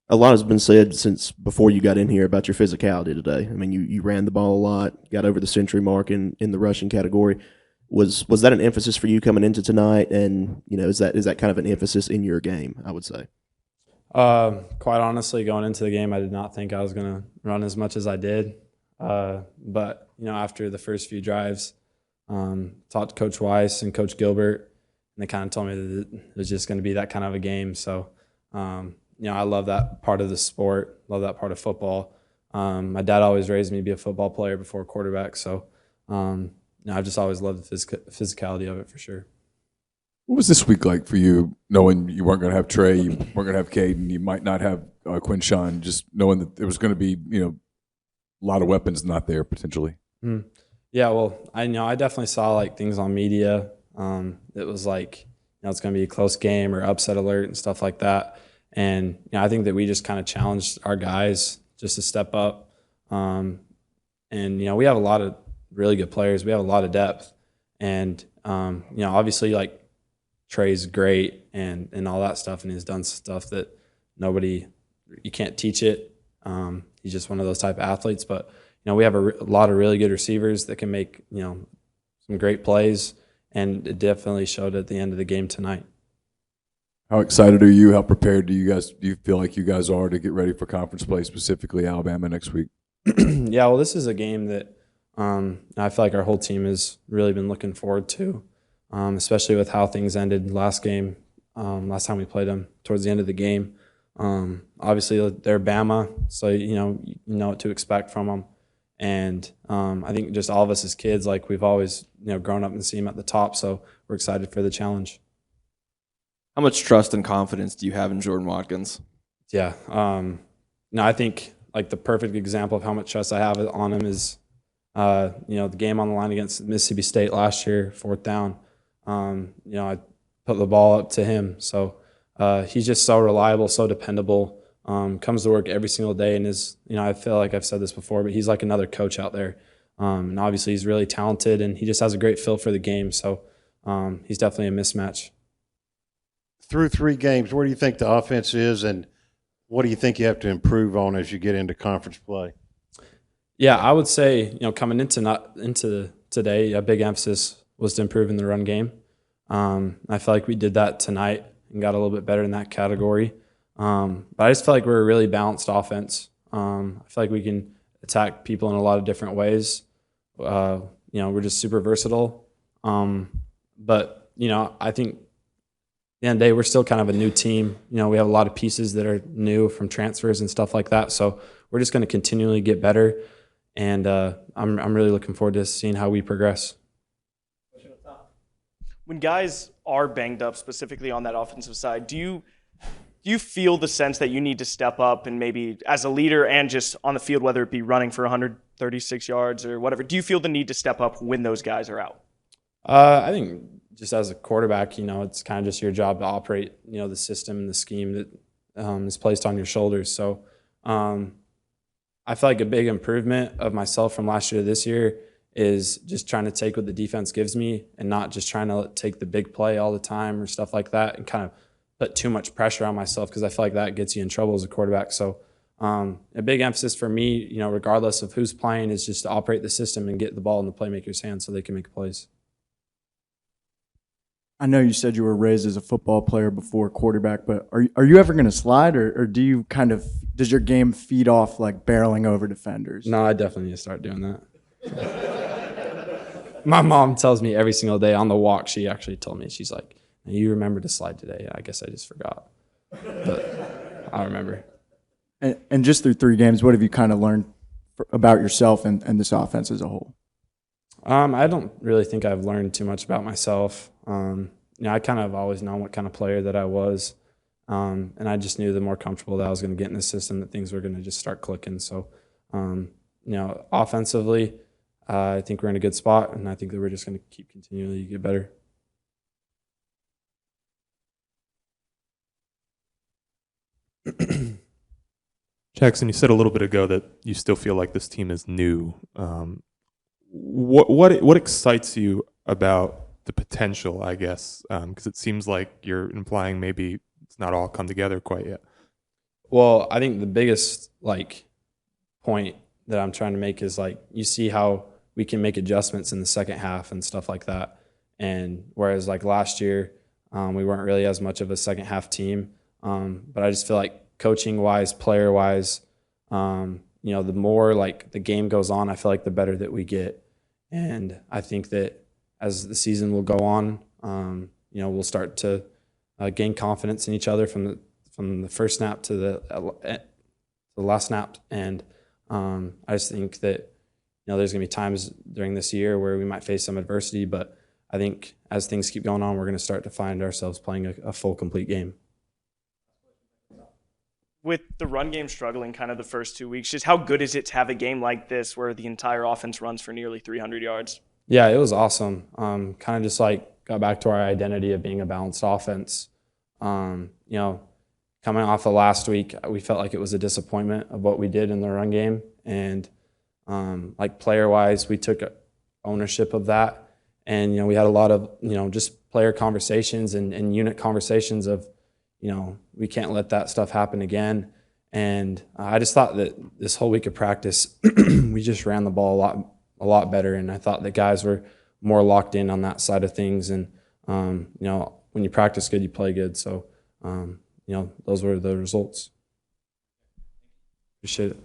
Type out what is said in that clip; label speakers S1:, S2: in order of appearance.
S1: A lot has been said since before you got in here about your physicality today. I mean, you ran the ball a lot, got over the century mark in the rushing category. Was that an emphasis for you coming into tonight? And is that kind of an emphasis in your game? I would say.
S2: Quite honestly, going into the game, I did not think I was going to run as much as I did. But after the first few drives, talked to Coach Weiss and Coach Gilbert, and they kind of told me that it was just going to be that kind of a game. So, I love that part of the sport, love that part of football. My dad always raised me to be a football player before quarterback. So, I've just always loved the physicality of it for sure.
S3: What was this week like for you, knowing you weren't going to have Trey, you weren't going to have Caden, you might not have Quinshawn, just knowing that there was going to be, a lot of weapons not there potentially?
S2: Yeah, well, I definitely saw like things on media. It was like, it's going to be a close game or upset alert and stuff like that. And I think that we just kind of challenged our guys just to step up. And we have a lot of really good players. We have a lot of depth, and obviously like Trey's great and all that stuff, and he's done stuff that you can't teach it. He's just one of those type of athletes. But we have a lot of really good receivers that can make some great plays, and it definitely showed at the end of the game tonight.
S3: How excited are you? How prepared do you feel like you guys are to get ready for conference play, specifically Alabama next week?
S2: Yeah, well, this is a game that I feel like our whole team has really been looking forward to, especially with how things ended last game, last time we played them towards the end of the game. Obviously, they're Bama, so you know what to expect from them. And I think just all of us as kids, like we've always grown up and seen them at the top, so we're excited for the challenge.
S4: How much trust and confidence do you have in Jordan Watkins?
S2: Yeah, I think like the perfect example of how much trust I have on him is the game on the line against Mississippi State last year, 4th down. I put the ball up to him. So he's just so reliable, so dependable, comes to work every single day, and is, I feel like I've said this before, but he's like another coach out there. And obviously he's really talented, and he just has a great feel for the game. So he's definitely a mismatch.
S5: Through 3 games, where do you think the offense is, and what do you think you have to improve on as you get into conference play?
S2: Yeah, I would say, coming into today, a big emphasis was to improve in the run game. I feel like we did that tonight and got a little bit better in that category. But I just feel like we're a really balanced offense. I feel like we can attack people in a lot of different ways. We're just super versatile. But I think at the end of the day, we're still kind of a new team. We have a lot of pieces that are new from transfers and stuff like that. So we're just going to continually get better. And I'm really looking forward to seeing how we progress.
S6: When guys are banged up, specifically on that offensive side, do you feel the sense that you need to step up and maybe as a leader and just on the field, whether it be running for 136 yards or whatever, do you feel the need to step up when those guys are out?
S2: I think just as a quarterback, it's kind of just your job to operate, the system and the scheme that is placed on your shoulders. So I feel like a big improvement of myself from last year to this year is just trying to take what the defense gives me and not just trying to take the big play all the time or stuff like that and kind of put too much pressure on myself, because I feel like that gets you in trouble as a quarterback. So a big emphasis for me, regardless of who's playing, is just to operate the system and get the ball in the playmaker's hands so they can make plays.
S7: I know you said you were raised as a football player before quarterback, but are you ever going to slide, or do you does your game feed off like barreling over defenders?
S2: No, I definitely need to start doing that. My mom tells me every single day on the walk, she actually told me, she's like, "You remember to slide today." I guess I just forgot, but I remember.
S7: And just through 3 games, what have you kind of learned about yourself and this offense as a whole?
S2: I don't really think I've learned too much about myself. I kind of always known what kind of player that I was. And I just knew the more comfortable that I was going to get in the system, that things were going to just start clicking. So, offensively, I think we're in a good spot, and I think that we're just going to keep continually get better.
S8: Jaxson, you said a little bit ago that you still feel like this team is new. What excites you about the potential, I guess? Because it seems like you're implying maybe it's not all come together quite yet.
S2: Well, I think the biggest point that I'm trying to make is you see how we can make adjustments in the second half and stuff like that. And whereas last year, we weren't really as much of a second half team. But I just feel like coaching wise, player wise, the more the game goes on, I feel like the better that we get. And I think that as the season will go on, we'll start to gain confidence in each other from the first snap to the last snap. And I just think that there's going to be times during this year where we might face some adversity, but I think as things keep going on, we're going to start to find ourselves playing a full, complete game.
S6: With the run game struggling kind of the first 2 weeks, just how good is it to have a game like this where the entire offense runs for nearly 300 yards?
S2: Yeah, it was awesome. Kind of just got back to our identity of being a balanced offense. Coming off of last week, we felt like it was a disappointment of what we did in the run game. And player-wise, we took ownership of that. And, we had a lot of, just player conversations and unit conversations of, we can't let that stuff happen again. And I just thought that this whole week of practice, we just ran the ball a lot better. And I thought the guys were more locked in on that side of things. And, when you practice good, you play good. So, those were the results. Appreciate it.